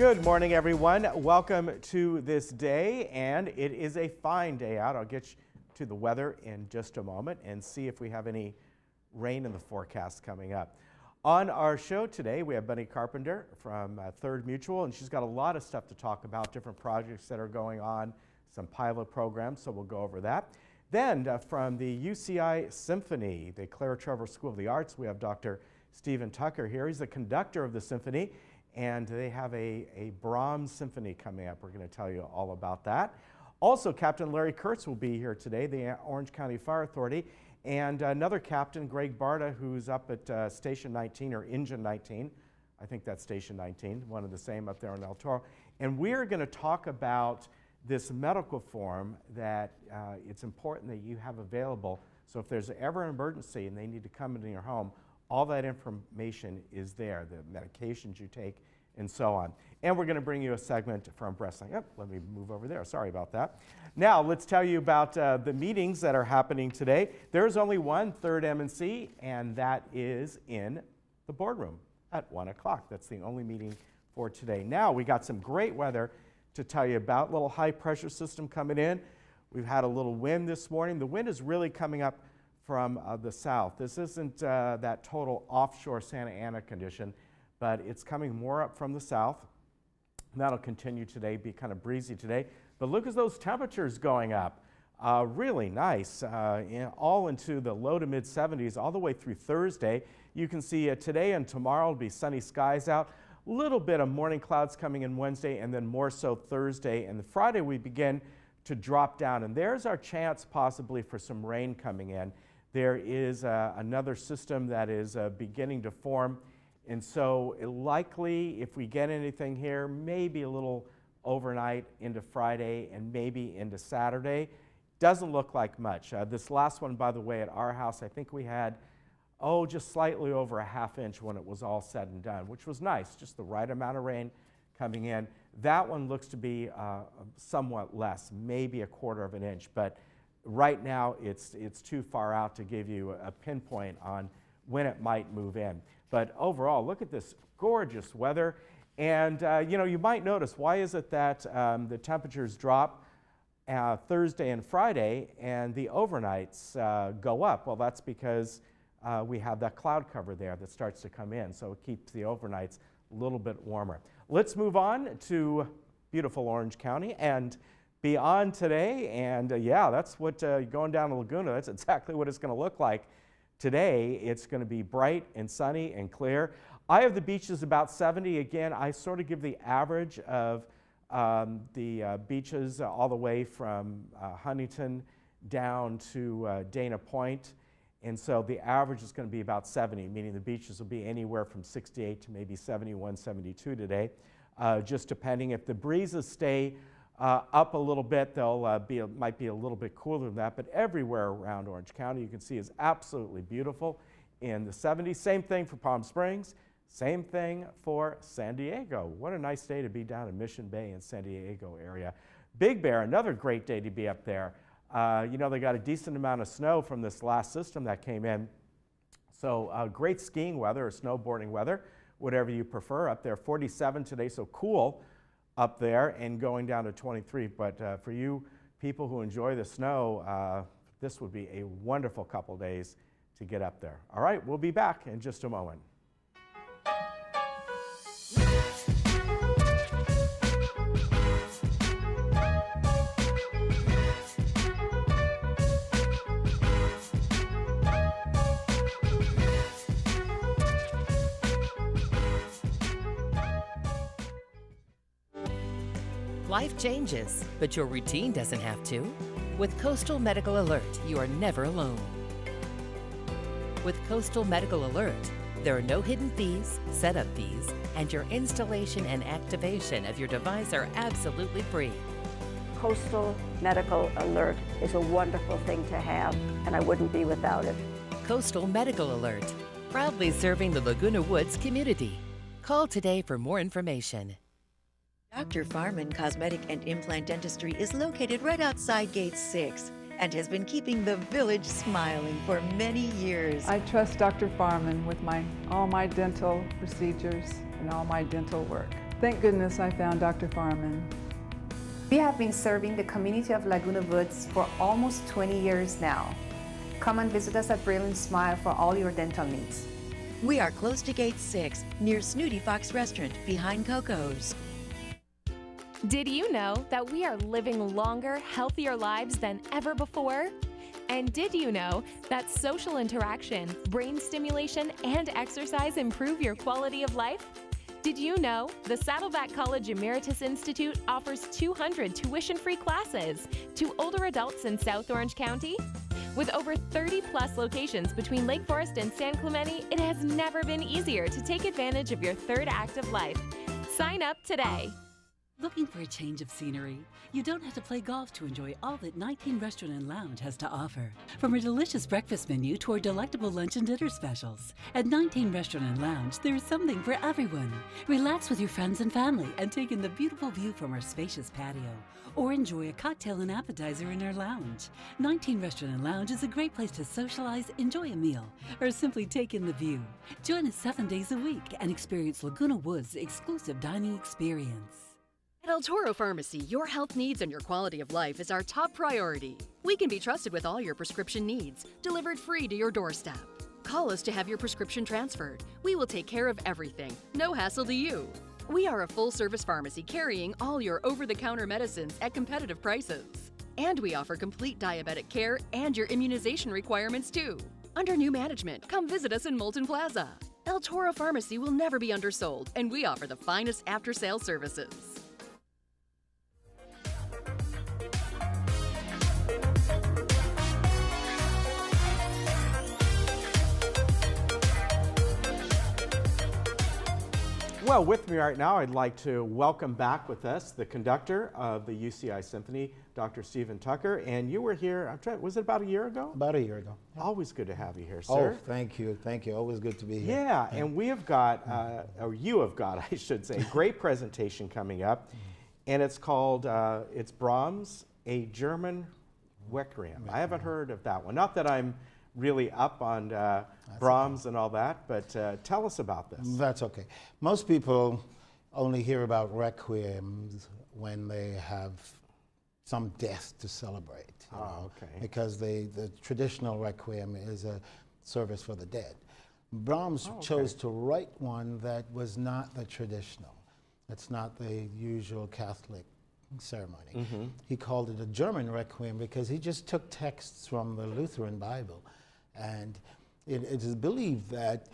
Good morning, everyone. Welcome to this day, and it is a fine day out. I'll get to the weather in just a moment and see if we have any rain in the forecast coming up. On our show today, we have Bunny Carpenter from Third Mutual, and she's got a lot of stuff to talk about, different projects that are going on, some pilot programs, so we'll go over that. Then from the UCI Symphony, the Claire Trevor School of the Arts, we have Dr. Stephen Tucker here. He's the conductor of the symphony, and they have a Brahms symphony coming up. We're going to tell you all about that. Also, Captain Larry Kurtz will be here today, the Orange County Fire Authority, and another captain, Greg Barta, who's up at Station 19 or Engine 19. I think that's Station 19, one of the same up there in El Toro. And we're going to talk about this medical form that it's important that you have available. So if there's ever an emergency and they need to come into your home, all that information is there, the medications you take and so on. And we're going to bring you a segment from Breastline. Yep, let me move over there. Sorry about that. Now, let's tell you about the meetings that are happening today. There's only one, Third M&C, and that is in the boardroom at 1 o'clock. That's the only meeting for today. Now, we got some great weather to tell you about. Little high pressure system coming in. We've had a little wind this morning. The wind is really coming up from the south. This isn't that total offshore Santa Ana condition, but it's coming more up from the south. And that'll continue today, be kind of breezy today. But look at those temperatures going up. Really nice, all into the low to mid 70s all the way through Thursday. You can see today and tomorrow will be sunny skies out. A little bit of morning clouds coming in Wednesday, and then more so Thursday. And Friday we begin to drop down. And there's our chance possibly for some rain coming in. There is another system that is beginning to form, and so likely if we get anything here, maybe a little overnight into Friday and maybe into Saturday. Doesn't look like much. This last one, by the way, at our house, I think we had, just slightly over a ½ inch when it was all said and done, which was nice, just the right amount of rain coming in. That one looks to be somewhat less, maybe a ½ of an inch, but right now, it's too far out to give you a pinpoint on when it might move in. But overall, look at this gorgeous weather. And you might notice, why is it that the temperatures drop Thursday and Friday and the overnights go up? Well, that's because we have that cloud cover there that starts to come in, so it keeps the overnights a little bit warmer. Let's move on to beautiful Orange County and beyond today, and that's what going down to Laguna, that's exactly what it's going to look like today. It's going to be bright and sunny and clear. Eye of the Beach is about 70. Again, I sort of give the average of the beaches all the way from Huntington down to Dana Point, and so the average is going to be about 70, meaning the beaches will be anywhere from 68 to maybe 71, 72 today, just depending. If the breezes stay up a little bit, they'll might be a little bit cooler than that, but everywhere around Orange County you can see is absolutely beautiful in the 70s. Same thing for Palm Springs, same thing for San Diego. What a nice day to be down in Mission Bay and San Diego area. Big Bear, another great day to be up there. They got a decent amount of snow from this last system that came in, so great skiing weather or snowboarding weather, whatever you prefer. Up there, 47 today, so cool up there, and going down to 23. But for you people who enjoy the snow, this would be a wonderful couple days to get up there. All right, we'll be back in just a moment. Life changes, but your routine doesn't have to. With Coastal Medical Alert, you are never alone. With Coastal Medical Alert, there are no hidden fees, setup fees, and your installation and activation of your device are absolutely free. Coastal Medical Alert is a wonderful thing to have, and I wouldn't be without it. Coastal Medical Alert, proudly serving the Laguna Woods community. Call today for more information. Dr. Farman Cosmetic and Implant Dentistry is located right outside Gate 6 and has been keeping the village smiling for many years. I trust Dr. Farman with all my dental procedures and all my dental work. Thank goodness I found Dr. Farman. We have been serving the community of Laguna Woods for almost 20 years now. Come and visit us at Brilliant Smile for all your dental needs. We are close to Gate 6, near Snooty Fox Restaurant, behind Coco's. Did you know that we are living longer, healthier lives than ever before? And did you know that social interaction, brain stimulation, and exercise improve your quality of life? Did you know the Saddleback College Emeritus Institute offers 200 tuition-free classes to older adults in South Orange County? With over 30-plus locations between Lake Forest and San Clemente, it has never been easier to take advantage of your third active life. Sign up today. Looking for a change of scenery? You don't have to play golf to enjoy all that 19 Restaurant and Lounge has to offer. From a delicious breakfast menu to our delectable lunch and dinner specials. At 19 Restaurant and Lounge, there is something for everyone. Relax with your friends and family and take in the beautiful view from our spacious patio. Or enjoy a cocktail and appetizer in our lounge. 19 Restaurant and Lounge is a great place to socialize, enjoy a meal, or simply take in the view. Join us 7 days a week and experience Laguna Woods' exclusive dining experience. At El Toro Pharmacy, your health needs and your quality of life is our top priority. We can be trusted with all your prescription needs, delivered free to your doorstep. Call us to have your prescription transferred. We will take care of everything. No hassle to you. We are a full-service pharmacy carrying all your over-the-counter medicines at competitive prices. And we offer complete diabetic care and your immunization requirements too. Under new management, come visit us in Moulton Plaza. El Toro Pharmacy will never be undersold, and we offer the finest after-sales services. Well, with me right now, I'd like to welcome back with us the conductor of the UCI Symphony, Dr. Stephen Tucker. And you were here, was it about a year ago? About a year ago. Always good to have you here, sir. Oh, thank you. Thank you. Always good to be here. Yeah, and we have got, or you have got, I should say, a great presentation coming up. And it's called, it's Brahms, A German Requiem. I haven't heard of that one. Not that I'm really up on Brahms and all that, but tell us about this. That's okay. Most people only hear about requiems when they have some death to celebrate. Okay. Because the traditional requiem is a service for the dead. Brahms chose to write one that was not the traditional. It's not the usual Catholic ceremony. He called it a German requiem because he just took texts from the Lutheran Bible. And it is believed that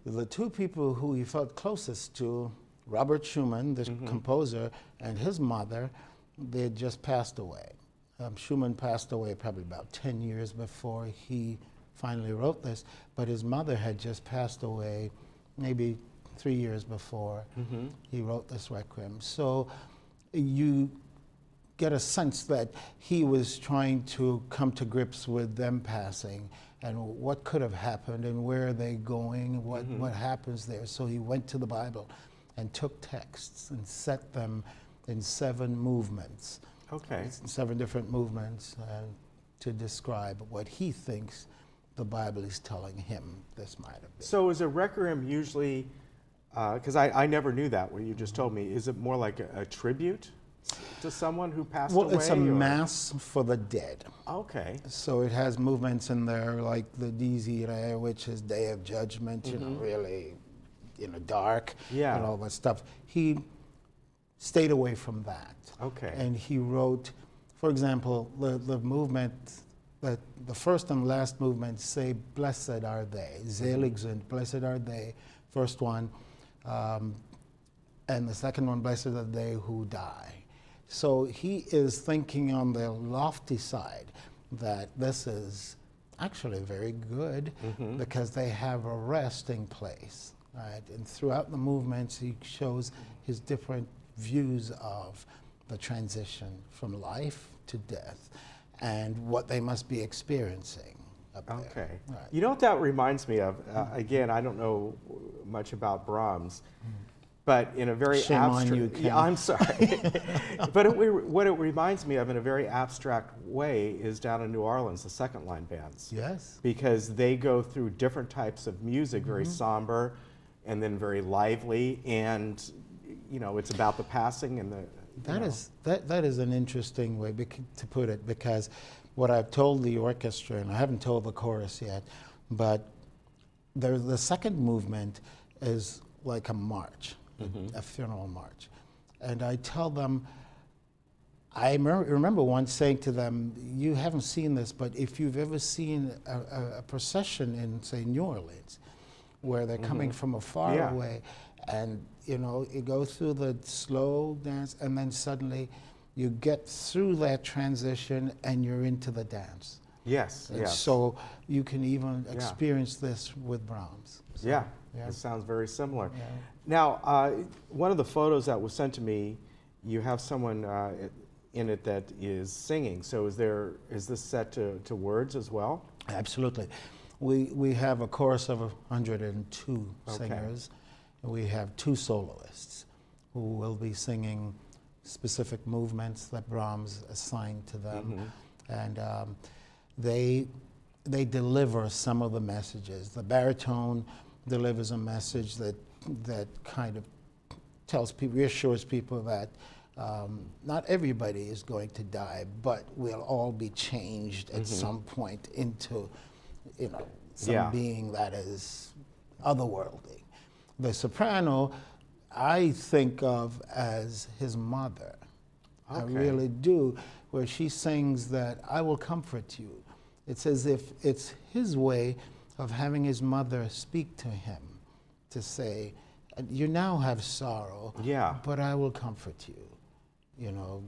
the two people who he felt closest to, Robert Schumann, the composer, and his mother, they had just passed away. Schumann passed away probably about 10 years before he finally wrote this, but his mother had just passed away maybe 3 years before he wrote this requiem. So you get a sense that he was trying to come to grips with them passing and what could have happened and where are they going, what happens there. So he went to the Bible and took texts and set them in 7 movements. Okay. 7 different movements to describe what he thinks the Bible is telling him this might have been. So is a requiem usually, because I never knew that, what you just told me, is it more like a tribute to someone who passed away? Well, it's a mass for the dead. Okay. So it has movements in there like the Dies Irae, which is Day of Judgment, you know, really, you know, dark and all that stuff. He stayed away from that. Okay. And he wrote, for example, the movement, the first and last movement say, blessed are they, selig sind, blessed are they, first one, and the second one, blessed are they who die. So he is thinking on the lofty side that this is actually very good because they have a resting place, right? And throughout the movements, he shows his different views of the transition from life to death and what they must be experiencing up there. Okay. Right. You know what that reminds me of? Again, I don't know much about Brahms, but in a very Shame on you, abstract, Ken. yeah, I'm sorry. But what it reminds me of in a very abstract way is down in New Orleans, the second line bands. Yes. Because they go through different types of music, very somber and then very lively. And you know, it's about the passing and the. That is an interesting way to put it, because what I've told the orchestra, and I haven't told the chorus yet, but the second movement is like a march, a funeral march. And I tell them, I remember once saying to them, you haven't seen this, but if you've ever seen a procession in, say, New Orleans, where they're coming from afar away, and you know, you go through the slow dance, and then suddenly you get through that transition and you're into the dance. Yes, and so you can even experience this with Brahms. So, it sounds very similar. Yeah. Now, one of the photos that was sent to me, you have someone in it that is singing. So is this set to words as well? Absolutely. We have a chorus of 102 singers. We have 2 soloists who will be singing specific movements that Brahms assigned to them. And they deliver some of the messages. The baritone delivers a message that kind of tells people, reassures people that not everybody is going to die, but we'll all be changed at some point into, you know, some being that is otherworldly. The soprano, I think of as his mother. I really do, where she sings that I will comfort you. It's as if it's his way of having his mother speak to him to say, you now have sorrow, but I will comfort you, you know.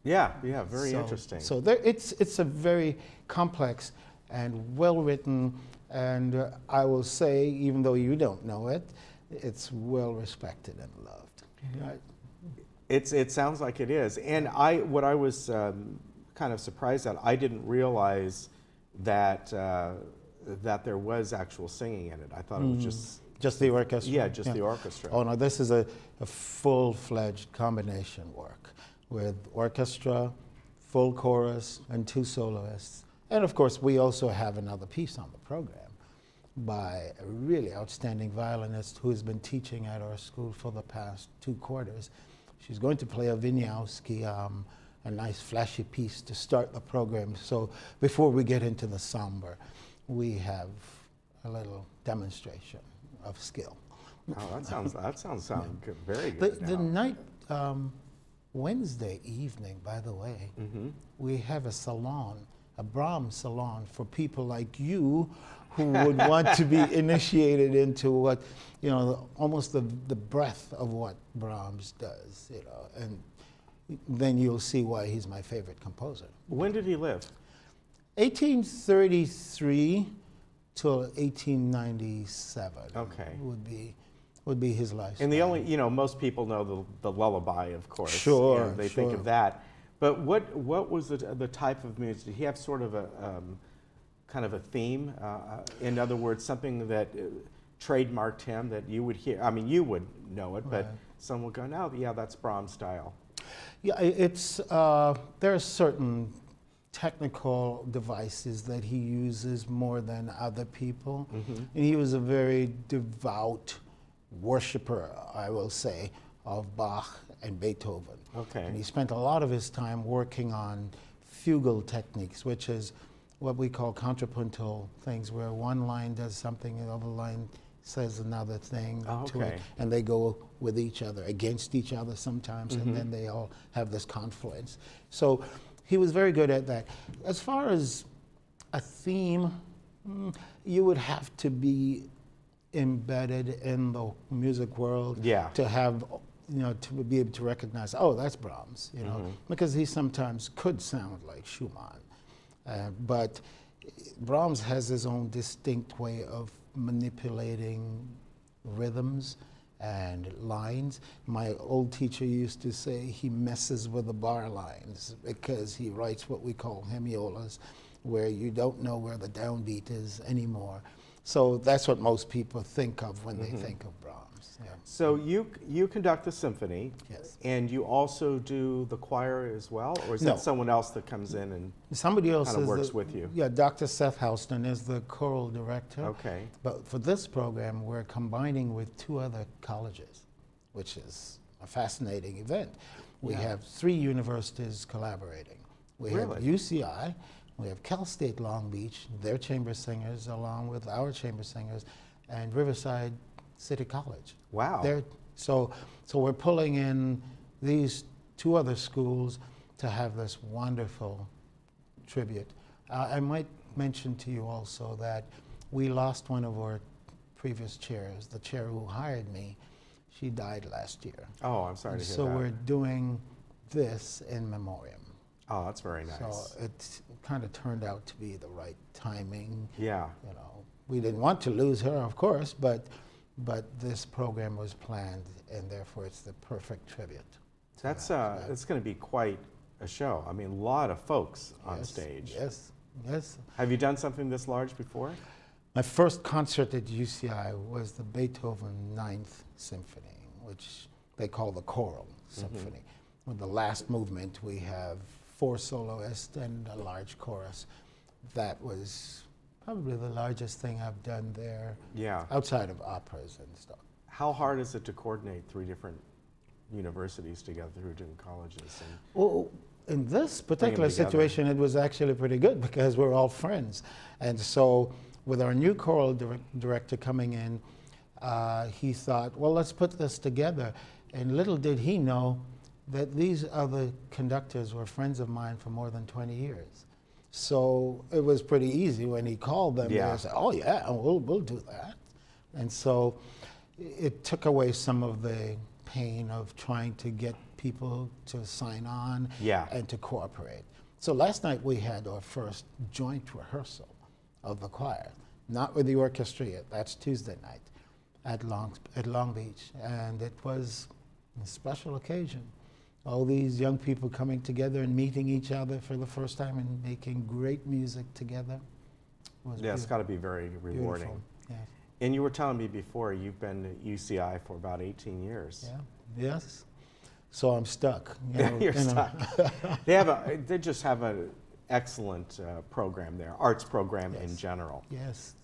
Very interesting. So it's a very complex and well-written, and I will say, even though you don't know it, it's well respected and loved. Right? It sounds like it is. And what I was kind of surprised at, I didn't realize that that there was actual singing in it. I thought it was just the orchestra. Yeah, just the orchestra. Oh no, this is a full-fledged combination work with orchestra, full chorus, and 2 soloists. And of course, we also have another piece on the program by a really outstanding violinist who has been teaching at our school for the past 2 quarters. She's going to play a Wieniawski, a nice flashy piece to start the program. So before we get into the somber, we have a little demonstration of skill. Oh, that sounds good, very good. The night, Wednesday evening, by the way, we have a salon, a Brahms salon for people like you who would want to be initiated into what, you know, almost the breadth of what Brahms does, you know, and then you'll see why he's my favorite composer. When did he live? 1833 till 1897. Okay. Would be his lifespan. And the only, you know, most people know the lullaby, of course. Sure, you know, they think of that. But what was the type of music? Did he have sort of a kind of a theme? In other words, something that trademarked him that you would hear? I mean, you would know it, but some would go, no, yeah, that's Brahms style. Yeah, it's there are certain technical devices that he uses more than other people, and he was a very devout worshiper, I will say, of Bach and Beethoven. Okay. And he spent a lot of his time working on fugal techniques, which is what we call contrapuntal things, where one line does something and the other line says another thing to it, and they go with each other, against each other sometimes, and then they all have this confluence. So he was very good at that. As far as a theme, you would have to be embedded in the music world to have, you know, to be able to recognize, oh, that's Brahms, you know, because he sometimes could sound like Schumann. But Brahms has his own distinct way of manipulating rhythms and lines. My old teacher used to say he messes with the bar lines because he writes what we call hemiolas, where you don't know where the downbeat is anymore. So that's what most people think of when they think of Brahms. Yeah. So you conduct the symphony, yes, and you also do the choir as well, or is that someone else that comes in and somebody else kind of works with you? Yeah, Dr. Seth Houston is the choral director. Okay. But for this program, we're combining with 2 other colleges, which is a fascinating event. We Yeah. have 3 universities collaborating. We have Really? UCI, we have Cal State Long Beach, their chamber singers, along with our chamber singers, and Riverside City College. Wow. So we're pulling in these 2 other schools to have this wonderful tribute. I might mention to you also that we lost one of our previous chairs, the chair who hired me. She died last year. Oh, I'm sorry to hear So that. we're doing this in memoriam. Oh, that's very nice. So it kind of turned out to be the right timing. Yeah. You know, we didn't want to lose her, of course, but this program was planned, and therefore it's the perfect tribute. That's it's going to be quite a show. I mean, a lot of folks on Yes, stage. Yes, yes. Have you done something this large before? My first concert at UCI was the Beethoven Ninth Symphony, which they call the choral symphony. With the last movement, we have 4 soloists and a large chorus. That was probably the largest thing I've done there. Yeah. Outside of operas and stuff. How hard is it to coordinate 3 different universities together, 3 different colleges? And Well, in this particular together. situation, it was actually pretty good because we're all friends. And so with our new choral director coming in, he thought, well, let's put this together. And little did he know that these other conductors were friends of mine for more than 20 years. So it was pretty easy when he called them. Yeah. They said, oh, yeah, we'll do that. And so it took away some of the pain of trying to get people to sign on Yeah. and to cooperate. So last night we had our first joint rehearsal of the choir, not with the orchestra yet. That's Tuesday night at Long Beach, and it was a special occasion. All these young people coming together and meeting each other for the first time and making great music together. Was yeah, it's got to be very rewarding. beautiful. Yes. And you were telling me before, you've been at UCI for about 18 years. Yeah. Yes. So I'm stuck. You know, You're you know. stuck. They just have an excellent program there, arts program in general. Yes,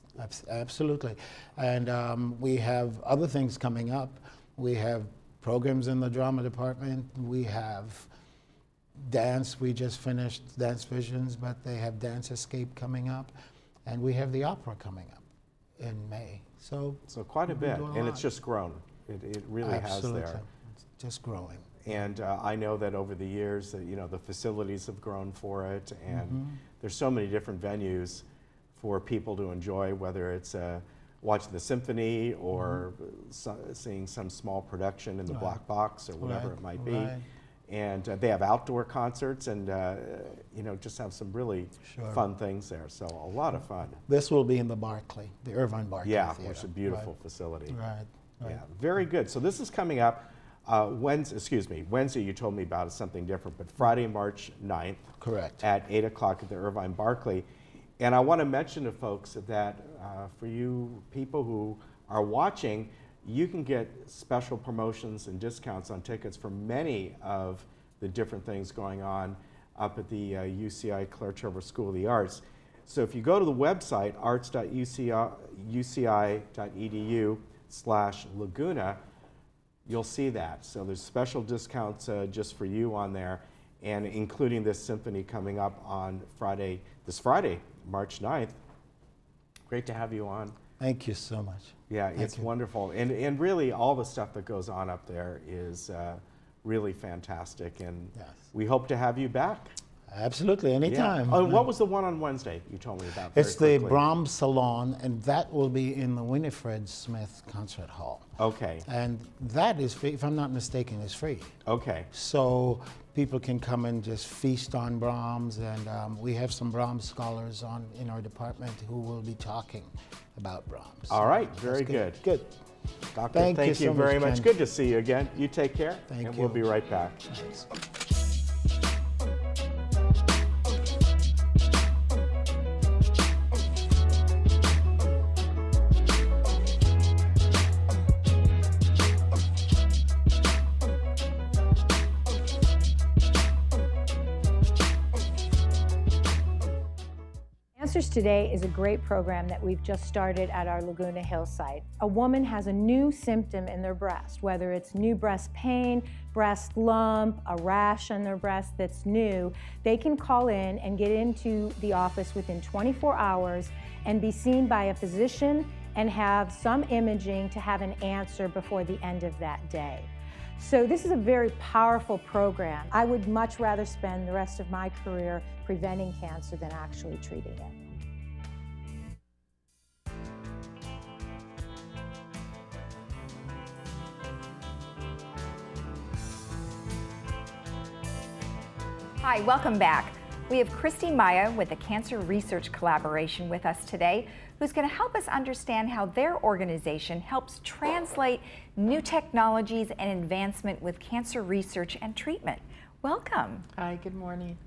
absolutely. And we have other things coming up. We have programs in the drama department. We have dance. We just finished Dance Visions, but they have Dance Escape coming up. And we have the opera coming up in May. So quite a bit, and it's lot. just grown. It really Absolutely. has there. It's just growing. And I know that over the years, you know, the facilities have grown for it, and there's so many different venues for people to enjoy, whether it's watching the symphony or seeing some small production in the black box or whatever it might be. And they have outdoor concerts, and you know, just have some really fun things there. So a lot of fun. This will be in the Barclay, the Irvine Barclay Yeah, Theater. which is a beautiful facility. Right. Yeah, very good. So this is coming up Wednesday you told me about is something different, but Friday, March 9th. Correct. At 8 o'clock at the Irvine Barclay. And I want to mention to folks that for you people who are watching, you can get special promotions and discounts on tickets for many of the different things going on up at the UCI Claire Trevor School of the Arts. So if you go to the website, arts.uci.edu/Laguna, you'll see that. So there's special discounts just for you on there, and including this symphony coming up on this Friday, March 9th. Great to have you on. Thank you so much. Yeah, it's wonderful. And really all the stuff that goes on up there is really fantastic, and we hope to have you back. Absolutely, anytime. Yeah. Oh, what was the one on Wednesday you told me about? It's very the quickly? Brahms Salon, and that will be in the Winifred Smith Concert Hall. Okay. And that is free, if I'm not mistaken, is free. Okay. So people can come and just feast on Brahms, and we have some Brahms scholars in our department who will be talking about Brahms. All right, So very that's good. Good. Doctor, Thank thank you you so very much, much. Ken. Good to see you again. You take care, Thank and you. we'll be right back. Thanks. Cancers Today is a great program that we've just started at our Laguna Hill site. A woman has a new symptom in their breast, whether it's new breast pain, breast lump, a rash on their breast that's new, they can call in and get into the office within 24 hours and be seen by a physician and have some imaging to have an answer before the end of that day. So this is a very powerful program. I would much rather spend the rest of my career preventing cancer than actually treating it. Hi, welcome back. We have Christy Maya with the Cancer Research Collaboration with us today, who's going to help us understand how their organization helps translate new technologies and advancement with cancer research and treatment. Welcome. Hi, good morning.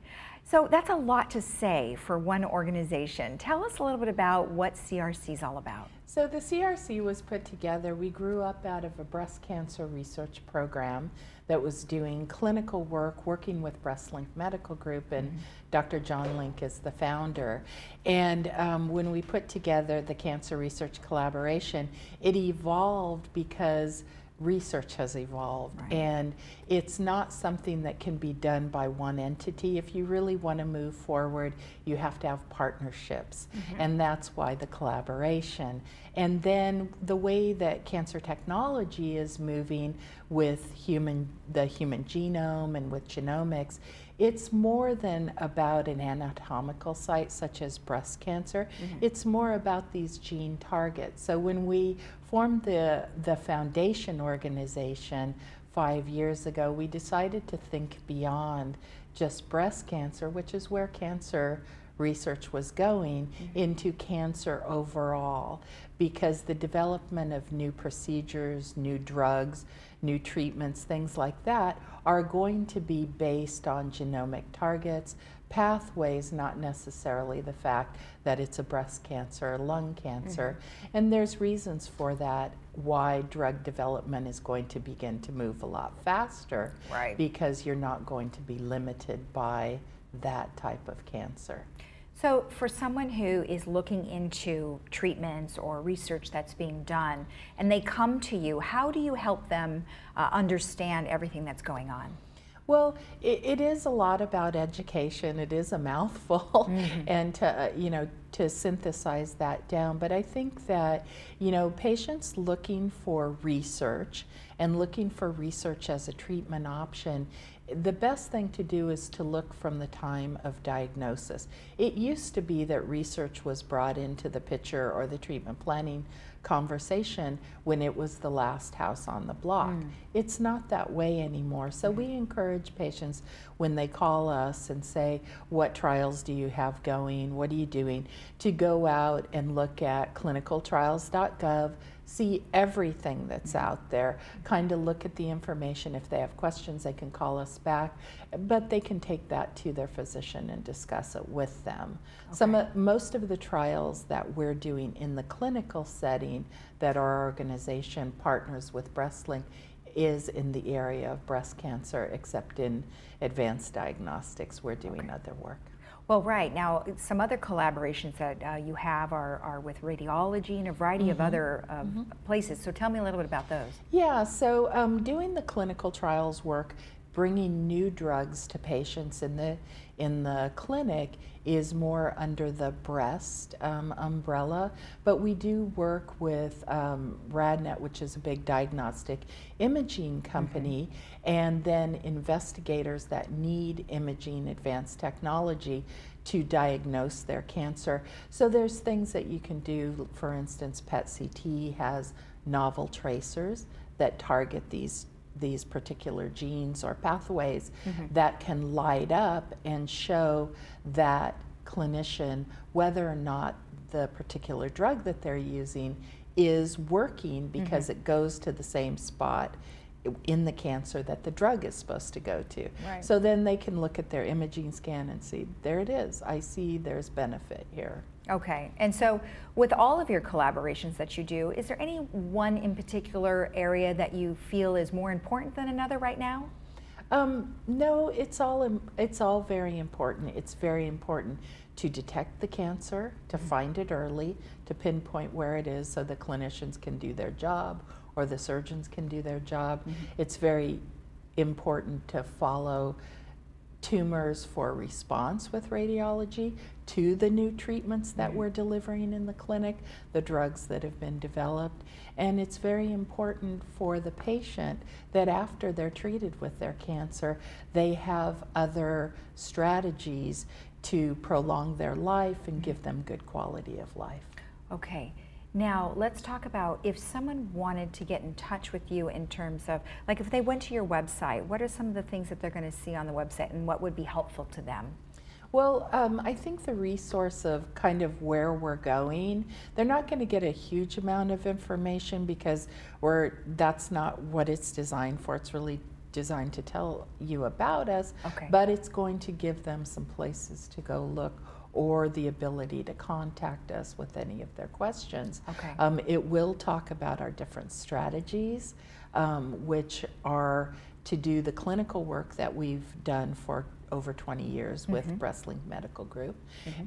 So that's a lot to say for one organization. Tell us a little bit about what CRC is all about. So the CRC was put together, we grew up out of a breast cancer research program that was doing clinical work, working with BreastLink Medical Group, and Dr. John Link is the founder. And when we put together the Cancer Research Collaboration, it evolved because research has evolved, and it's not something that can be done by one entity. If you really want to move forward, you have to have partnerships, and that's why the collaboration. And then the way that cancer technology is moving with the human genome and with genomics, it's more than about an anatomical site such as breast cancer. It's more about these gene targets. So when we formed the foundation organization 5 years ago, we decided to think beyond just breast cancer, which is where cancer research was going, into cancer overall, because the development of new procedures, new drugs, new treatments, things like that are going to be based on genomic targets, pathways, not necessarily the fact that it's a breast cancer or lung cancer. And there's reasons for that, why drug development is going to begin to move a lot faster, because you're not going to be limited by that type of cancer. So for someone who is looking into treatments or research that's being done, and they come to you, how do you help them understand everything that's going on? Well, it is a lot about education. It is a mouthful, and to synthesize that down. But I think that, patients looking for research and looking for research as a treatment option, the best thing to do is to look from the time of diagnosis. It used to be that research was brought into the picture or the treatment planning conversation when it was the last house on the block. It's not that way anymore. So we encourage patients when they call us and say, what trials do you have going? What are you doing? To go out and look at clinicaltrials.gov, see everything that's out there, kind of look at the information. If they have questions, they can call us back, but they can take that to their physician and discuss it with them. Most of the trials that we're doing in the clinical setting that our organization partners with BreastLink is in the area of breast cancer, except in advanced diagnostics, we're doing other work. Well, right. Now, some other collaborations that you have are with radiology and a variety of other places. So tell me a little bit about those. Yeah, so doing the clinical trials work, bringing new drugs to patients in the clinic is more under the breast umbrella, but we do work with RadNet, which is a big diagnostic imaging company, and then investigators that need imaging advanced technology to diagnose their cancer. So there's things that you can do. For instance, PET-CT has novel tracers that target these particular genes or pathways that can light up and show that clinician whether or not the particular drug that they're using is working, because it goes to the same spot in the cancer that the drug is supposed to go to. So then they can look at their imaging scan and see, there it is, I see there's benefit here. Okay, and so with all of your collaborations that you do, is there any one in particular area that you feel is more important than another right now? No, it's all very important. It's very important to detect the cancer, to find it early, to pinpoint where it is so the clinicians can do their job or the surgeons can do their job. It's very important to follow tumors for response with radiology to the new treatments that we're delivering in the clinic, the drugs that have been developed. And it's very important for the patient that after they're treated with their cancer, they have other strategies to prolong their life and give them good quality of life. Okay. Now, let's talk about if someone wanted to get in touch with you in terms of, like if they went to your website, what are some of the things that they're going to see on the website and what would be helpful to them? Well, I think the resource of kind of where we're going, they're not going to get a huge amount of information because that's not what it's designed for. It's really designed to tell you about us, but it's going to give them some places to go look or the ability to contact us with any of their questions. It will talk about our different strategies, which are to do the clinical work that we've done for over 20 years with BreastLink Medical Group,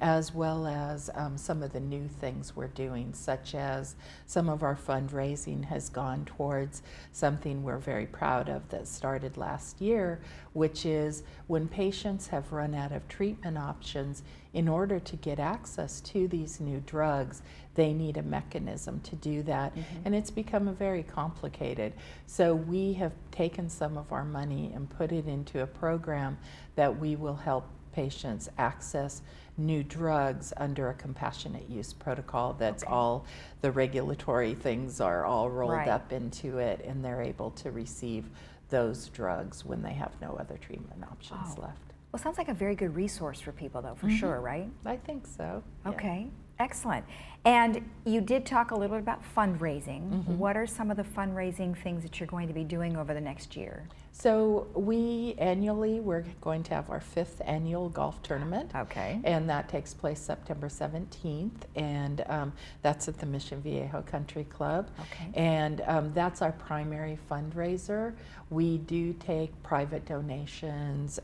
as well as some of the new things we're doing, such as some of our fundraising has gone towards something we're very proud of that started last year, which is when patients have run out of treatment options, in order to get access to these new drugs, they need a mechanism to do that, and it's become very complicated. So we have taken some of our money and put it into a program that we will help patients access new drugs under a compassionate use protocol. That's all the regulatory things are all rolled up into it, and they're able to receive those drugs when they have no other treatment options left. Well, sounds like a very good resource for people, though, for sure, right? I think so. Okay, excellent. And you did talk a little bit about fundraising. What are some of the fundraising things that you're going to be doing over the next year? So we're going to have our 5th annual golf tournament. And that takes place September 17th, and that's at the Mission Viejo Country Club. And that's our primary fundraiser. We do take private donations,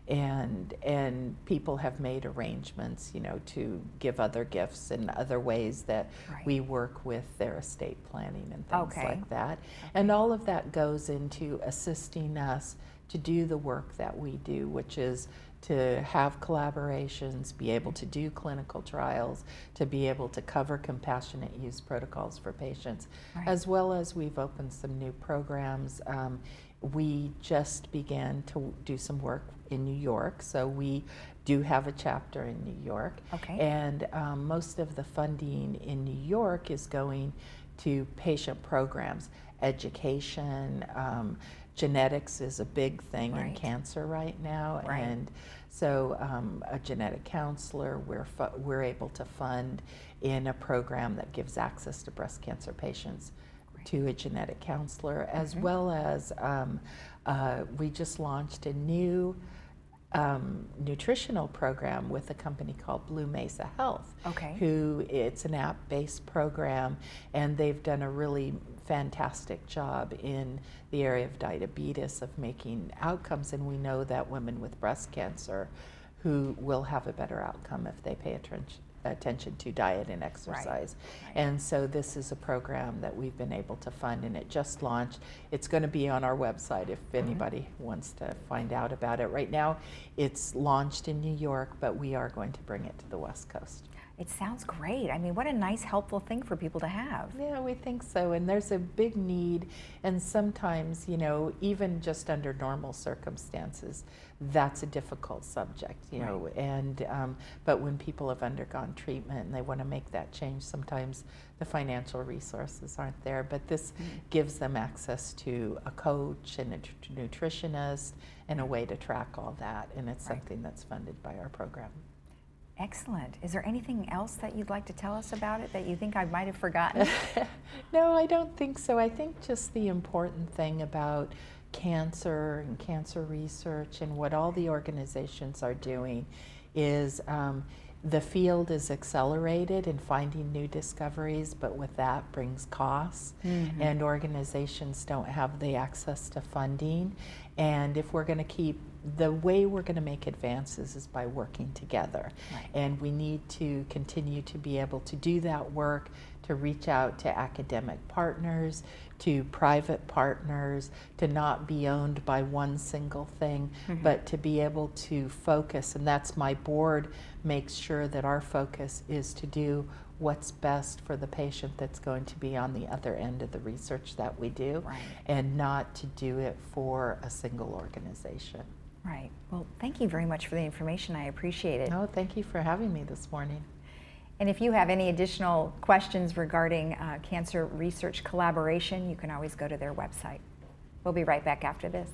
and people have made arrangements, you know, to give other gifts and other ways that we work with their estate planning and things like that. And all of that goes into assisting us to do the work that we do, which is to have collaborations, be able to do clinical trials, to be able to cover compassionate use protocols for patients, as well as we've opened some new programs. We just began to do some work in New York, so we do have a chapter in New York. And most of the funding in New York is going to patient programs, education, genetics is a big thing in cancer right now, and so a genetic counselor we're able to fund in a program that gives access to breast cancer patients to a genetic counselor, as well as we just launched a new nutritional program with a company called Blue Mesa Health, who it's an app-based program, and they've done a really fantastic job in the area of diabetes, of making outcomes, and we know that women with breast cancer who will have a better outcome if they pay attention to diet and exercise. And so this is a program that we've been able to fund, and it just launched. It's going to be on our website if anybody wants to find out about it. Right now it's launched in New York, but we are going to bring it to the West Coast. It sounds great. I mean, what a nice, helpful thing for people to have. Yeah, we think so. And there's a big need. And sometimes, you know, even just under normal circumstances, that's a difficult subject, you know. And but when people have undergone treatment and they want to make that change, sometimes the financial resources aren't there. But this gives them access to a coach and a nutritionist and a way to track all that. And it's something that's funded by our program. Excellent. Is there anything else that you'd like to tell us about it that you think I might have forgotten? No, I don't think so. I think just the important thing about cancer and cancer research and what all the organizations are doing is the field is accelerated in finding new discoveries, but with that brings costs, and organizations don't have the access to funding. And if we're going to keep, the way we're going to make advances is by working together. Right. And we need to continue to be able to do that work, to reach out to academic partners, to private partners, to not be owned by one single thing, but to be able to focus. And that's my board makes sure that our focus is to do what's best for the patient that's going to be on the other end of the research that we do, and not to do it for a single organization. Right. Well, thank you very much for the information. I appreciate it. No, thank you for having me this morning. And if you have any additional questions regarding cancer research collaboration, you can always go to their website. We'll be right back after this.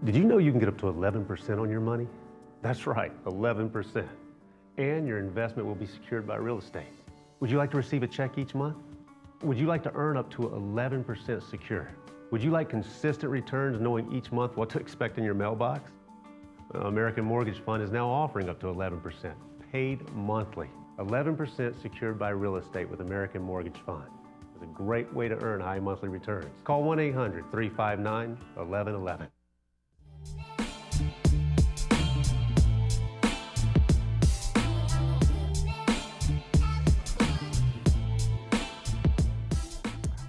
Did you know you can get up to 11% on your money? That's right, 11%. And your investment will be secured by real estate. Would you like to receive a check each month? Would you like to earn up to 11% secure? Would you like consistent returns knowing each month what to expect in your mailbox? American Mortgage Fund is now offering up to 11%, paid monthly. 11% secured by real estate with American Mortgage Fund. It's a great way to earn high monthly returns. Call 1-800-359-1111.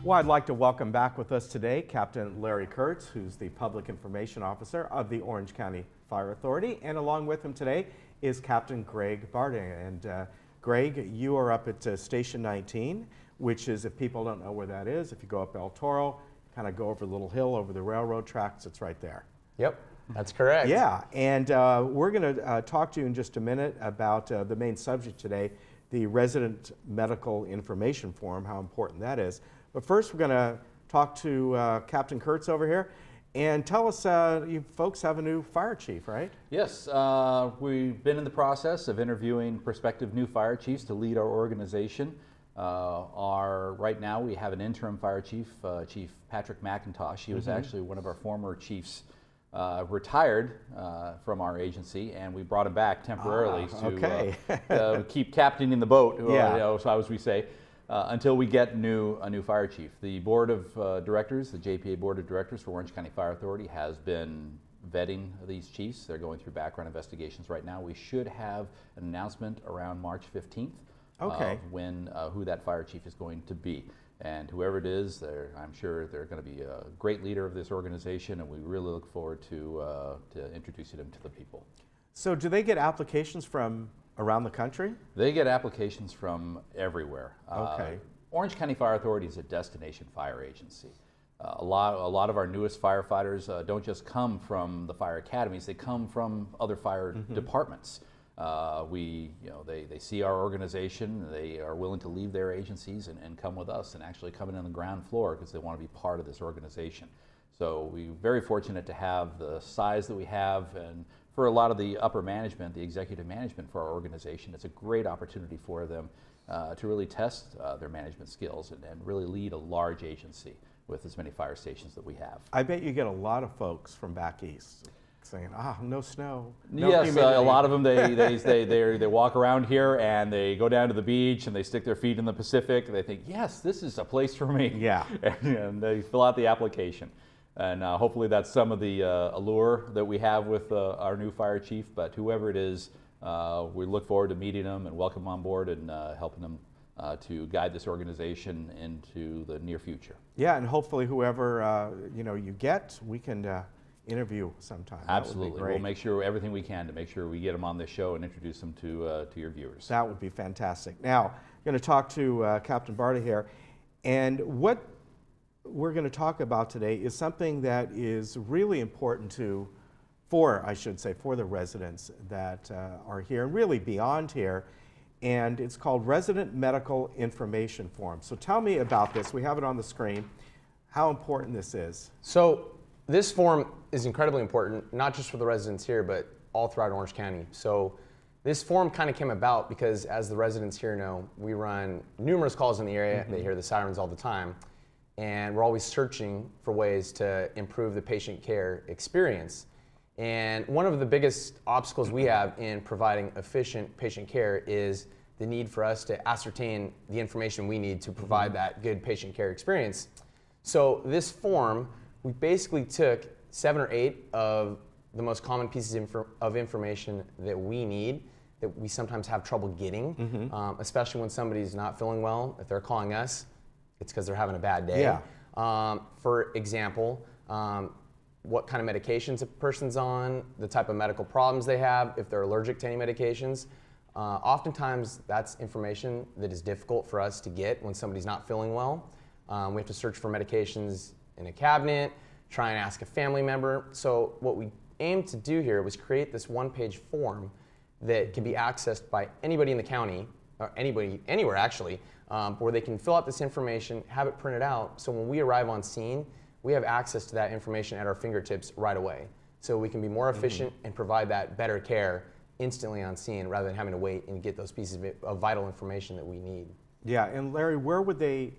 Well, I'd like to welcome back with us today Captain Larry Kurtz, who's the Public Information Officer of the Orange County Fire Authority. And along with him today is Captain Greg Barding. And Greg, you are up at Station 19, which is, if people don't know where that is, if you go up El Toro, kind of go over the little hill over the railroad tracks, it's right there. Yep, that's correct. Yeah, and we're going to talk to you in just a minute about the main subject today, the Resident Medical Information Form, how important that is. But first, we're going to talk to Captain Kurtz over here and tell us, you folks have a new fire chief, right? Yes, we've been in the process of interviewing prospective new fire chiefs to lead our organization. Right now we have an interim fire chief, Chief Patrick McIntosh. He was actually one of our former chiefs, retired from our agency, and we brought him back temporarily to keep captaining the boat, so as we say. Until we get a new fire chief. The board of directors, the JPA board of directors for Orange County Fire Authority, has been vetting these chiefs. They're going through background investigations right now. We should have an announcement around March 15th of when who that fire chief is going to be. And whoever it is, I'm sure they're going to be a great leader of this organization, and we really look forward to introducing them to the people. So do they get applications from around the country? They get applications from everywhere. Orange County Fire Authority is a destination fire agency. A lot of our newest firefighters don't just come from the fire academies, they come from other fire departments. They see our organization, they are willing to leave their agencies and come with us and actually come in on the ground floor because they want to be part of this organization. So we're very fortunate to have the size that we have, and for a lot of the upper management, the executive management for our organization, it's a great opportunity for them to really test their management skills and really lead a large agency with as many fire stations that we have. I bet you get a lot of folks from back east saying, no snow. No yes, a lot of them, they walk around here and they go down to the beach and they stick their feet in the Pacific and they think, yes, this is a place for me. Yeah. And they fill out the application. And hopefully that's some of the allure that we have with our new fire chief. But whoever it is, we look forward to meeting them and welcome them on board and helping them to guide this organization into the near future. Yeah, and hopefully whoever you get, we can interview sometime. Absolutely, we'll make sure everything we can to make sure we get them on this show and introduce them to your viewers. That would be fantastic. Now, I'm going to talk to Captain Barding here, and what we're going to talk about today is something that is really important for the residents that are here and really beyond here. and it's called Resident Medical Information Form. So tell me about this. We have it on the screen. How important this is. So this form is incredibly important, not just for the residents here, but all throughout Orange County. So this form kind of came about because, as the residents here know, we run numerous calls in the area. They hear the sirens all the time, and we're always searching for ways to improve the patient care experience. And one of the biggest obstacles we have in providing efficient patient care is the need for us to ascertain the information we need to provide that good patient care experience. So this form, we basically took 7 or 8 of the most common pieces of information that we need, that we sometimes have trouble getting, especially when somebody's not feeling well. If they're calling us, it's because they're having a bad day. Yeah. For example, what kind of medications a person's on, the type of medical problems they have, if they're allergic to any medications. Oftentimes, that's information that is difficult for us to get when somebody's not feeling well. We have to search for medications in a cabinet, try and ask a family member. So what we aimed to do here was create this one-page form that can be accessed by anybody in the county, or anybody, anywhere actually, where they can fill out this information, have it printed out, so when we arrive on scene, we have access to that information at our fingertips right away. So we can be more efficient and provide that better care instantly on scene rather than having to wait and get those pieces of vital information that we need. Yeah, and Larry, where would they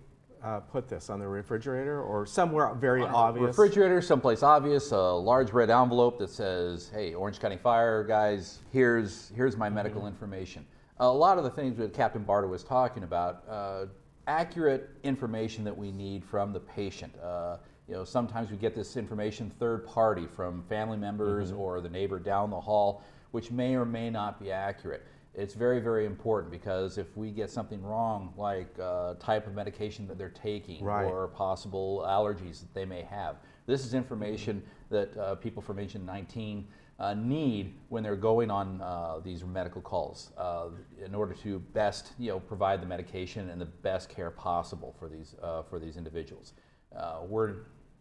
put this? On the refrigerator or somewhere very obvious? Refrigerator, someplace obvious, a large red envelope that says, hey, Orange County Fire, guys, here's my medical information. A lot of the things that Captain Barta was talking about, accurate information that we need from the patient. You know, sometimes we get this information third party from family members or the neighbor down the hall, which may or may not be accurate. It's very, very important because if we get something wrong, like type of medication that they're taking or possible allergies that they may have, this is information that people from Engine 19 need when they're going on these medical calls in order to best, provide the medication and the best care possible for these individuals.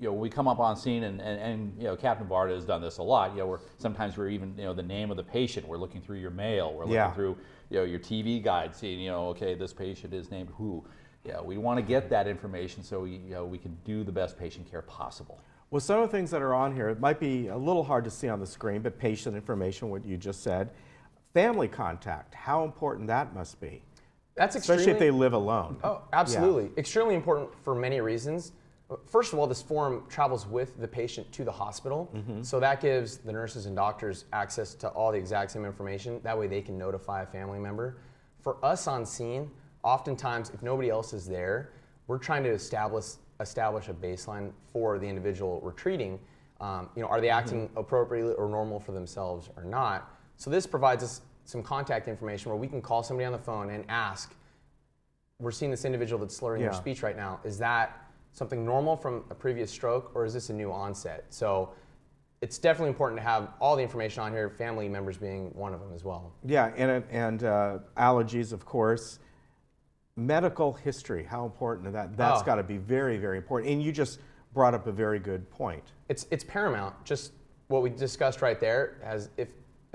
We come up on scene and Captain Barta has done this a lot. Sometimes we're even, the name of the patient, we're looking through your mail, we're looking through, your TV guide, seeing, okay, this patient is named who. Yeah, we want to get that information so we can do the best patient care possible. Well, some of the things that are on here, it might be a little hard to see on the screen, but patient information, what you just said. Family contact, how important that must be. That's especially if they live alone. Oh, absolutely. Yeah. Extremely important for many reasons. First of all, this form travels with the patient to the hospital, so that gives the nurses and doctors access to all the exact same information. That way they can notify a family member. For us on scene, oftentimes if nobody else is there, we're trying to establish a baseline for the individual we're treating. Are they acting appropriately or normal for themselves or not? So this provides us some contact information where we can call somebody on the phone and ask, we're seeing this individual that's slurring their speech right now. Is that something normal from a previous stroke, or is this a new onset? So it's definitely important to have all the information on here, family members being one of them as well. Yeah, and allergies, of course. Medical history, how important is that? That's got to be very, very important. And you just brought up a very good point. It's paramount. Just what we discussed right there, as if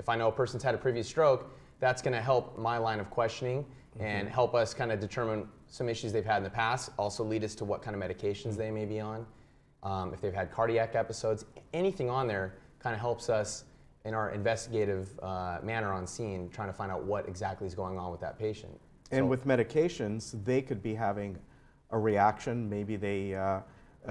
I know a person's had a previous stroke, that's going to help my line of questioning and help us kind of determine some issues they've had in the past, also lead us to what kind of medications they may be on. If they've had cardiac episodes, anything on there kind of helps us in our investigative manner on scene, trying to find out what exactly is going on with that patient. And with medications, they could be having a reaction. Maybe they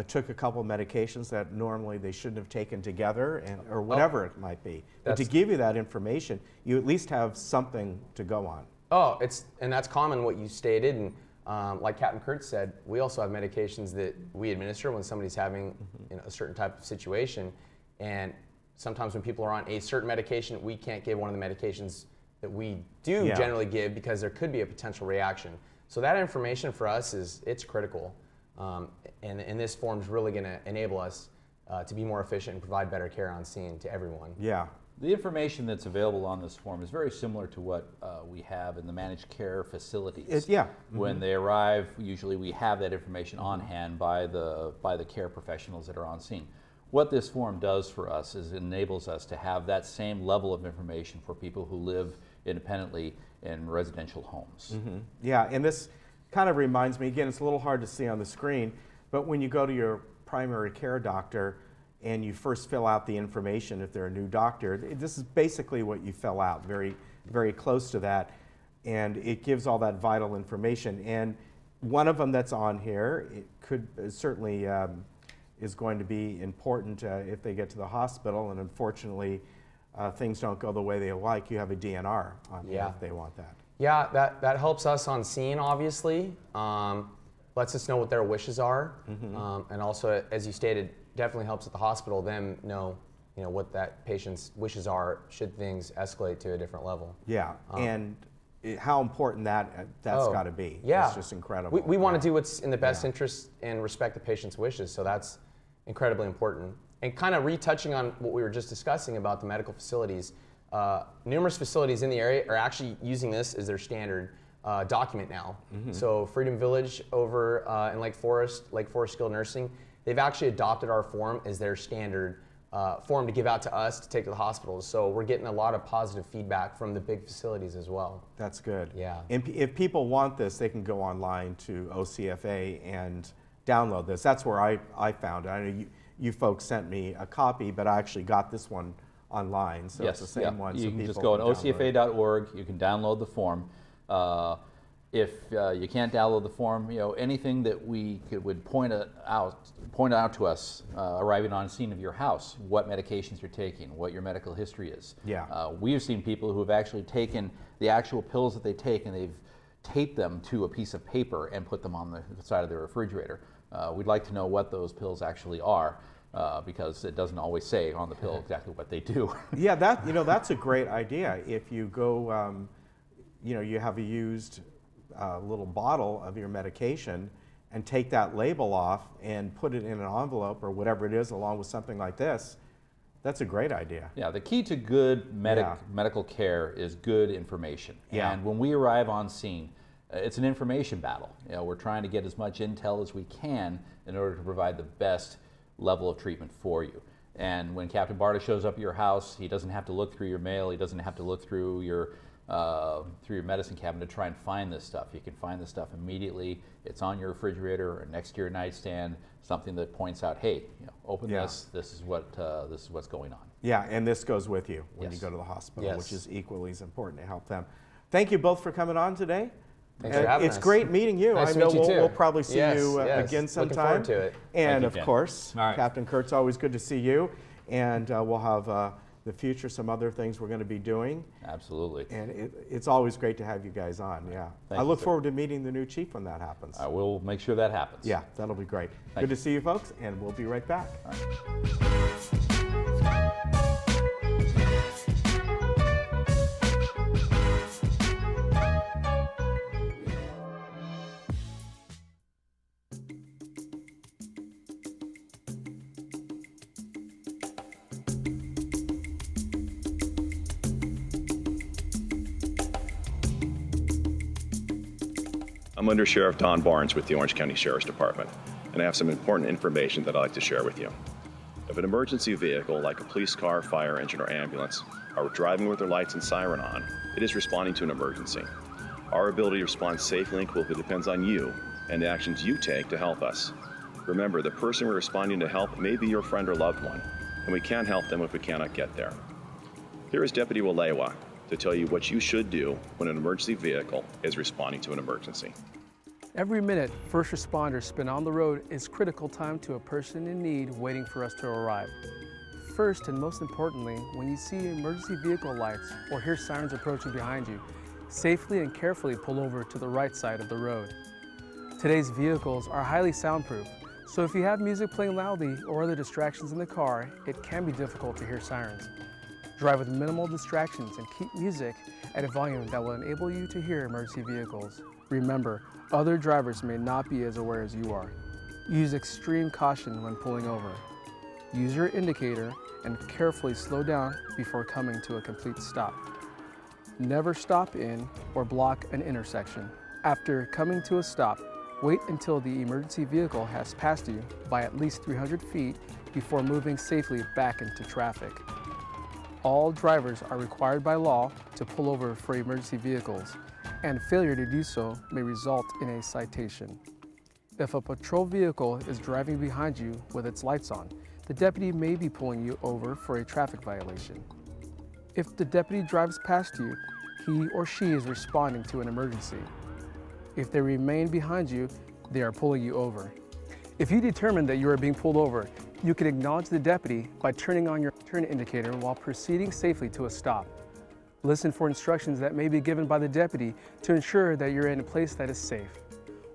took a couple of medications that normally they shouldn't have taken together, or whatever it might be. But to give you that information, you at least have something to go on. Oh, and that's common what you stated. And like Captain Kurtz said, we also have medications that we administer when somebody's having a certain type of situation. And sometimes when people are on a certain medication, we can't give one of the medications that we do generally give because there could be a potential reaction. So that information for us it's critical. And this form is really going to enable us to be more efficient and provide better care on scene to everyone. Yeah. The information that's available on this form is very similar to what we have in the managed care facilities. When they arrive, usually we have that information on hand by the care professionals that are on scene. what this form does for us is it enables us to have that same level of information for people who live independently in residential homes. Yeah, and this kind of reminds me, again, it's a little hard to see on the screen, but when you go to your primary care doctor and you first fill out the information if they're a new doctor, this is basically what you fill out, very, very close to that, and it gives all that vital information. And one of them that's on here, it could certainly is going to be important if they get to the hospital, and unfortunately things don't go the way they like. You have a DNR on here if they want that. Yeah, that helps us on scene, obviously. Lets us know what their wishes are, and also, as you stated, definitely helps at the hospital them know, what that patient's wishes are should things escalate to a different level. Yeah, and how important that's got to be. Yeah, it's just incredible. We want to do what's in the best interest and respect the patient's wishes, so that's incredibly important. And kind of retouching on what we were just discussing about the medical facilities, numerous facilities in the area are actually using this as their standard document now. So Freedom Village over in Lake Forest Skilled Nursing, they've actually adopted our form as their standard form to give out to us to take to the hospitals. So we're getting a lot of positive feedback from the big facilities as well. That's good. Yeah. And if people want this, they can go online to OCFA and download this. That's where I found it. I know you folks sent me a copy, but I actually got this one online, so it's the same one. You so can just people go on can download it. OCFA.org. You can download the form. If you can't download the form, anything that would point out to us arriving on scene of your house, what medications you're taking, what your medical history is. Yeah. We've seen people who have actually taken the actual pills that they take and they've taped them to a piece of paper and put them on the side of their refrigerator. We'd like to know what those pills actually are. Because it doesn't always say on the pill exactly what they do. Yeah, that's a great idea. If you go, you have a used little bottle of your medication and take that label off and put it in an envelope or whatever it is along with something like this, that's a great idea. Yeah, the key to good medical care is good information. Yeah. And when we arrive on scene, it's an information battle. We're trying to get as much intel as we can in order to provide the best level of treatment for you. And when Captain Barta shows up at your house, he doesn't have to look through your mail, he doesn't have to look through your medicine cabinet to try and find this stuff. You can find this stuff immediately. It's on your refrigerator or next to your nightstand, something that points out, hey, open this, this is what's going on. Yeah, and this goes with you when you go to the hospital, which is equally as important to help them. Thank you both for coming on today. Thanks for having us. It's great meeting you. Nice I to know meet you too. we'll probably see you again sometime. Looking forward to it. And Thank you, of course, All right. Captain Kurtz, always good to see you. And we'll have the future, some other things we're going to be doing. Absolutely. And it's always great to have you guys on. Yeah. Thank I you, look sir. forward to meeting the new chief when that happens. I will make sure that happens. Yeah, that'll be great. Thank Good to see you folks, and we'll be right back. I'm Under Sheriff Don Barnes with the Orange County Sheriff's Department, and I have some important information that I'd like to share with you. If an emergency vehicle like a police car, fire engine, or ambulance are driving with their lights and siren on, it is responding to an emergency. Our ability to respond safely and quickly depends on you and the actions you take to help us. Remember, the person we're responding to help may be your friend or loved one, and we can't help them if we cannot get there. Here is Deputy Walewa to tell you what you should do when an emergency vehicle is responding to an emergency. Every minute first responders spend on the road is critical time to a person in need waiting for us to arrive. First and most importantly, when you see emergency vehicle lights or hear sirens approaching behind you, safely and carefully pull over to the right side of the road. Today's vehicles are highly soundproof, so if you have music playing loudly or other distractions in the car, it can be difficult to hear sirens. Drive with minimal distractions and keep music at a volume that will enable you to hear emergency vehicles. Remember, other drivers may not be as aware as you are. Use extreme caution when pulling over. Use your indicator and carefully slow down before coming to a complete stop. Never stop in or block an intersection. After coming to a stop, Wait until the emergency vehicle has passed you by at least 300 feet before moving safely back into traffic. All drivers are required by law to pull over for emergency vehicles, and failure to do so may result in a citation. If a patrol vehicle is driving behind you with its lights on, the deputy may be pulling you over for a traffic violation. If the deputy drives past you, he or she is responding to an emergency. If they remain behind you, they are pulling you over. If you determine that you are being pulled over, you can acknowledge the deputy by turning on your turn indicator while proceeding safely to a stop. Listen for instructions that may be given by the deputy to ensure that you're in a place that is safe.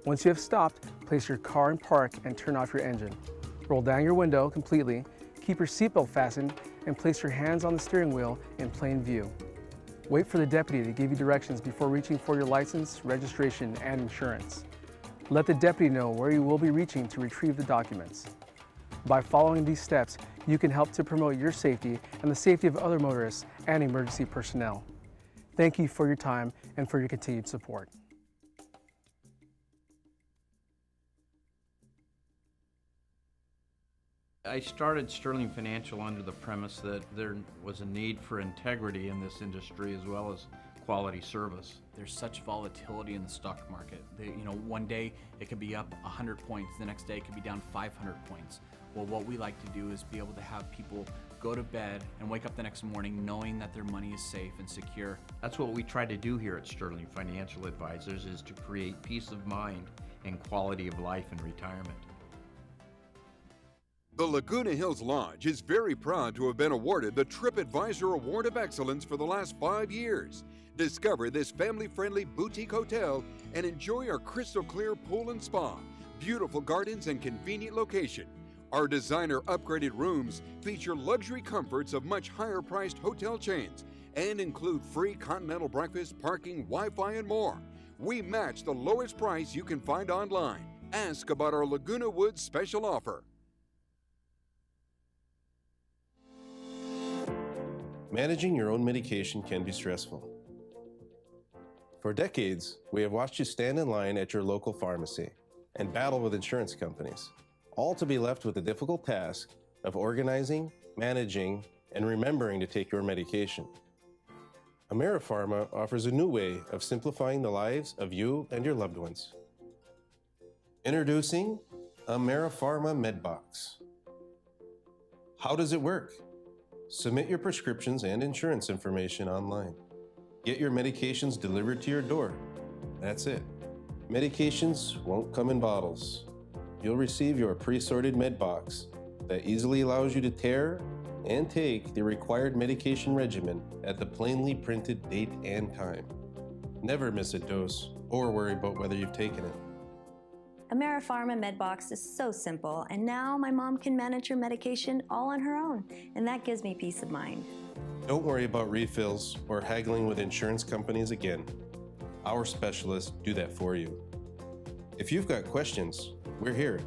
Once you have stopped, place your car in park and turn off your engine. Roll down your window completely, keep your seatbelt fastened, and place your hands on the steering wheel in plain view. Wait for the deputy to give you directions before reaching for your license, registration, and insurance. Let the deputy know where you will be reaching to retrieve the documents. By following these steps, you can help to promote your safety and the safety of other motorists and emergency personnel. Thank you for your time and for your continued support. I started Sterling Financial under the premise that there was a need for integrity in this industry as well as quality service. There's such volatility in the stock market. One day it could be up 100 points, the next day it could be down 500 points. Well, what we like to do is be able to have people go to bed and wake up the next morning knowing that their money is safe and secure. That's what we try to do here at Sterling Financial Advisors, is to create peace of mind and quality of life in retirement. The Laguna Hills Lodge is very proud to have been awarded the TripAdvisor Award of Excellence for the last 5 years. Discover this family-friendly boutique hotel and enjoy our crystal clear pool and spa, beautiful gardens, and convenient location. Our designer upgraded rooms feature luxury comforts of much higher priced hotel chains and include free continental breakfast, parking, Wi-Fi, and more. We match the lowest price you can find online. Ask about our Laguna Woods special offer. Managing your own medication can be stressful. For decades, we have watched you stand in line at your local pharmacy and battle with insurance companies, all to be left with the difficult task of organizing, managing, and remembering to take your medication. AmeriPharma offers a new way of simplifying the lives of you and your loved ones. Introducing AmeriPharma MedBox. How does it work? Submit your prescriptions and insurance information online. Get your medications delivered to your door. That's it. Medications won't come in bottles. You'll receive your pre-sorted med box that easily allows you to tear and take the required medication regimen at the plainly printed date and time. Never miss a dose or worry about whether you've taken it. AmeriPharma MedBox is so simple, and now my mom can manage her medication all on her own, and that gives me peace of mind. Don't worry about refills or haggling with insurance companies again. Our specialists do that for you. If you've got questions, we're here.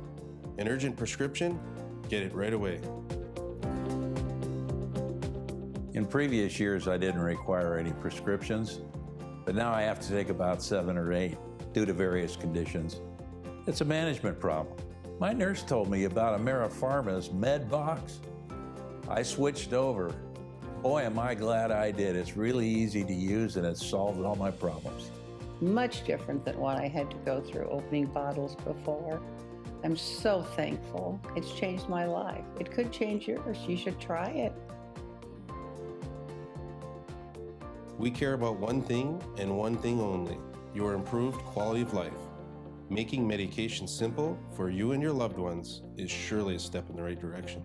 An urgent prescription? Get it right away. In previous years, I didn't require any prescriptions, but now I have to take about 7 or 8 due to various conditions. It's a management problem. My nurse told me about AmeriPharma's MedBox. I switched over. Boy, am I glad I did. It's really easy to use and it's solved all my problems. Much different than what I had to go through opening bottles before. I'm so thankful. It's changed my life. It could change yours. You should try it. We care about one thing and one thing only, your improved quality of life. Making medication simple for you and your loved ones is surely a step in the right direction.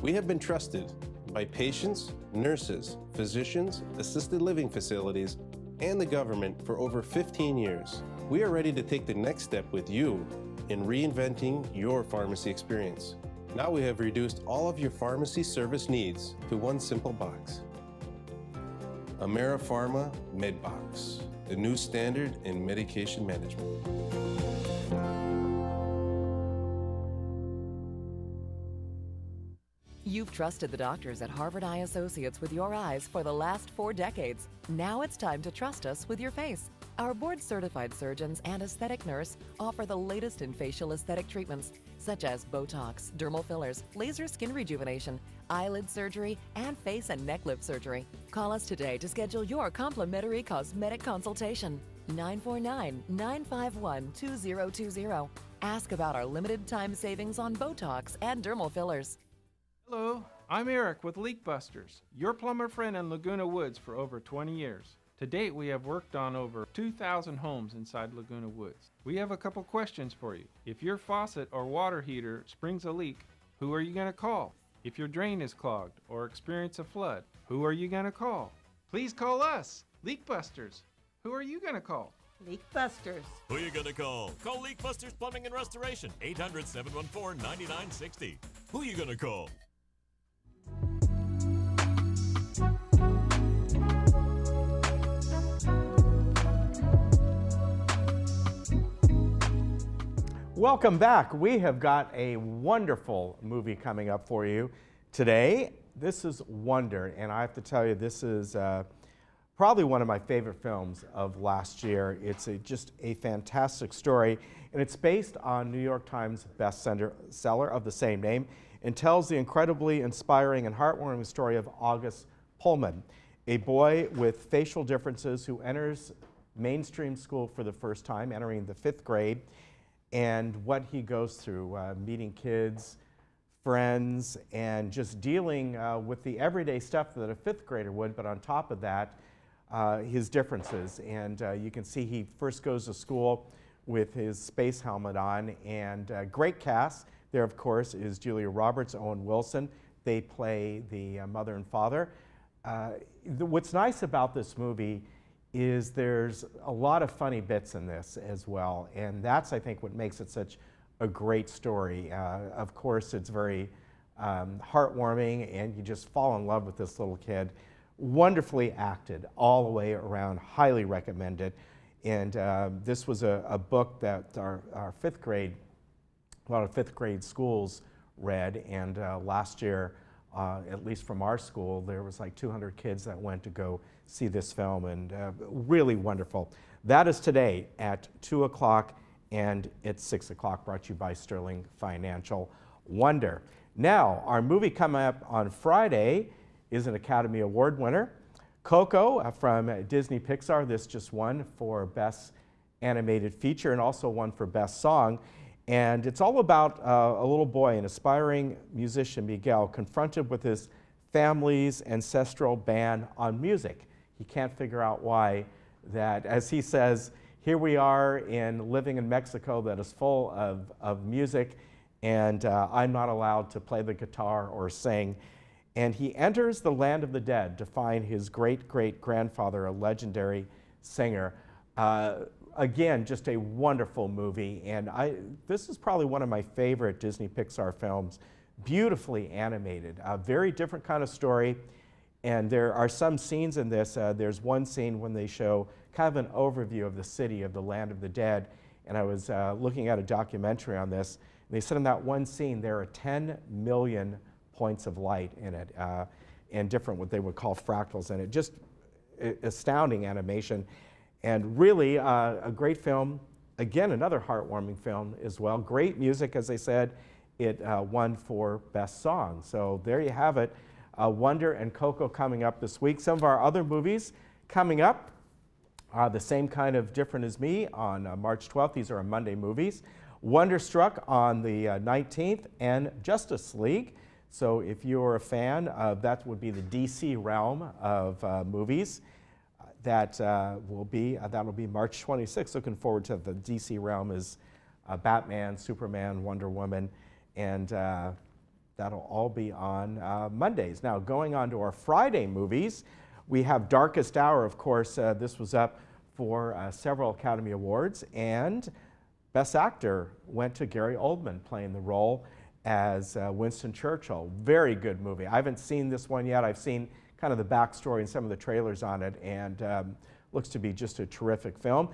We have been trusted by patients, nurses, physicians, assisted living facilities, and the government for over 15 years. We are ready to take the next step with you in reinventing your pharmacy experience. Now we have reduced all of your pharmacy service needs to one simple box. AmeriPharma MedBox, the new standard in medication management. You've trusted the doctors at Harvard Eye Associates with your eyes for the last 4 decades. Now it's time to trust us with your face. Our board-certified surgeons and aesthetic nurse offer the latest in facial aesthetic treatments, such as Botox, dermal fillers, laser skin rejuvenation, eyelid surgery, and face and neck lip surgery. Call us today to schedule your complimentary cosmetic consultation. 949-951-2020. Ask about our limited time savings on Botox and dermal fillers. Hello, I'm Eric with Leak Busters, your plumber friend in Laguna Woods for over 20 years. To date, we have worked on over 2,000 homes inside Laguna Woods. We have a couple questions for you. If your faucet or water heater springs a leak, who are you going to call? If your drain is clogged or experience a flood, who are you going to call? Please call us, Leak Busters. Who are you going to call? Leak Busters. Who are you going to call? Call Leak Busters Plumbing and Restoration, 800-714-9960. Who are you going to call? Welcome back. We have got a wonderful movie coming up for you today. This is Wonder, and I have to tell you, this is probably one of my favorite films of last year. It's just a fantastic story, and it's based on New York Times bestseller of the same name, and tells the incredibly inspiring and heartwarming story of August Pullman, a boy with facial differences who enters mainstream school for the first time, entering the 5th grade, and what he goes through, meeting kids, friends, and just dealing with the everyday stuff that a 5th grader would, but on top of that, his differences. And you can see he first goes to school with his space helmet on, and great cast. There, of course, is Julia Roberts, Owen Wilson. They play the mother and father. What's nice about this movie is there's a lot of funny bits in this as well, and that's, I think, what makes it such a great story. Of course, it's very heartwarming, and you just fall in love with this little kid. Wonderfully acted all the way around, highly recommended. And this was a book that our 5th grade, a lot of 5th grade schools read, and last year, at least from our school, there was like 200 kids that went to go see this film, and really wonderful. That is today at 2 o'clock and at 6 o'clock, brought to you by Sterling Financial. Wonder. Now, our movie coming up on Friday is an Academy Award winner. Coco from Disney Pixar. This just won for Best Animated Feature and also won for Best Song. And it's all about a little boy, an aspiring musician, Miguel, confronted with his family's ancestral ban on music. He can't figure out why that, as he says, here we are living in Mexico that is full of music, and I'm not allowed to play the guitar or sing. And he enters the land of the dead to find his great-great-grandfather, a legendary singer. Again, just a wonderful movie, and this is probably one of my favorite Disney Pixar films. Beautifully animated, a very different kind of story, and there are some scenes in this. There's one scene when they show kind of an overview of the city, of the land of the dead, and I was looking at a documentary on this, and they said in that one scene there are 10 million points of light in it, and different, what they would call fractals in it. Just astounding animation. And really a great film. Again, another heartwarming film as well. Great music, as I said. It won for Best Song. So there you have it. Wonder and Coco coming up this week. Some of our other movies coming up. The Same Kind of Different as Me on March 12th. These are Monday movies. Wonderstruck on the 19th, and Justice League. So if you're a fan, that would be the DC realm of movies. That'll be March 26th. Looking forward to the DC realm is Batman, Superman, Wonder Woman, and that'll all be on Mondays. Now, going on to our Friday movies, we have Darkest Hour, of course. This was up for several Academy Awards, and Best Actor went to Gary Oldman, playing the role as Winston Churchill. Very good movie. I haven't seen this one yet. I've seen kind of the backstory and some of the trailers on it, and looks to be just a terrific film.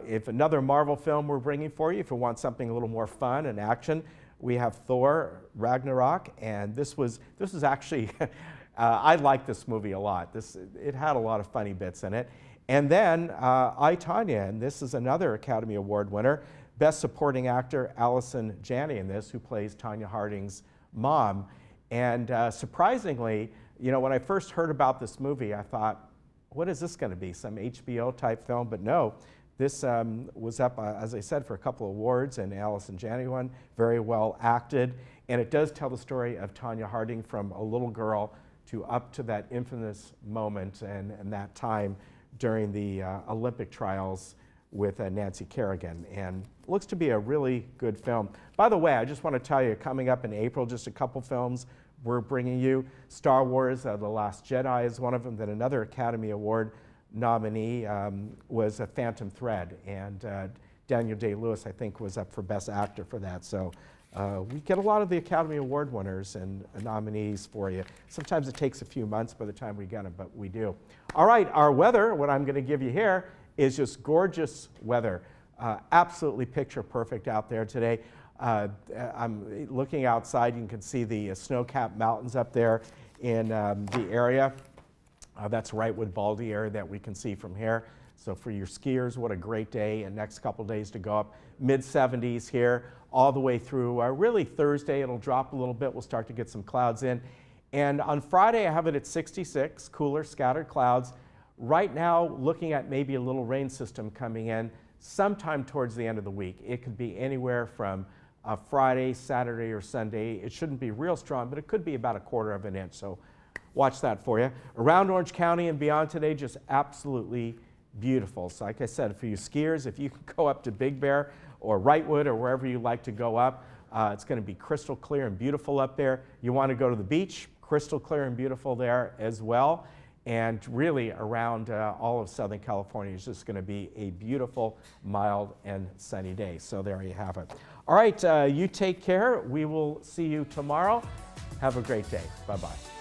If another Marvel film we're bringing for you, if you want something a little more fun and action, we have Thor Ragnarok, and this was actually, I like this movie a lot. It had a lot of funny bits in it, And then I, Tonya, and this is another Academy Award winner, Best Supporting Actor Allison Janney in this, who plays Tonya Harding's mom. And surprisingly, you know, when I first heard about this movie, I thought, what is this going to be, some HBO type film? But no, this was up, as I said, for a couple of awards, and Allison Janney won, very well acted. And it does tell the story of Tonya Harding from a little girl to up to that infamous moment and that time during the Olympic trials with Nancy Kerrigan, and looks to be a really good film. By the way, I just want to tell you, coming up in April, just a couple films we're bringing you. Star Wars, The Last Jedi is one of them. Then another Academy Award nominee was Phantom Thread, and Daniel Day-Lewis, I think, was up for Best Actor for that. So we get a lot of the Academy Award winners and nominees for you. Sometimes it takes a few months by the time we get them, but we do. All right, our weather, what I'm going to give you here, is just gorgeous weather. Absolutely picture perfect out there today. I'm looking outside, you can see the snow-capped mountains up there in the area. That's Wrightwood Baldy area that we can see from here. So for your skiers, what a great day, and next couple days to go up. Mid-70s here, all the way through really Thursday. It'll drop a little bit. We'll start to get some clouds in. And on Friday, I have it at 66, cooler, scattered clouds. Right now, looking at maybe a little rain system coming in sometime towards the end of the week. It could be anywhere from Friday, Saturday, or Sunday. It shouldn't be real strong, but it could be about a quarter of an inch. So watch that for you. Around Orange County and beyond today, just absolutely beautiful. So like I said, for you skiers, if you can go up to Big Bear or Wrightwood or wherever you like to go up, it's going to be crystal clear and beautiful up there. You want to go to the beach, crystal clear and beautiful there as well. And really around all of Southern California is just going to be a beautiful, mild, and sunny day. So there you have it. All right, you take care. We will see you tomorrow. Have a great day. Bye-bye.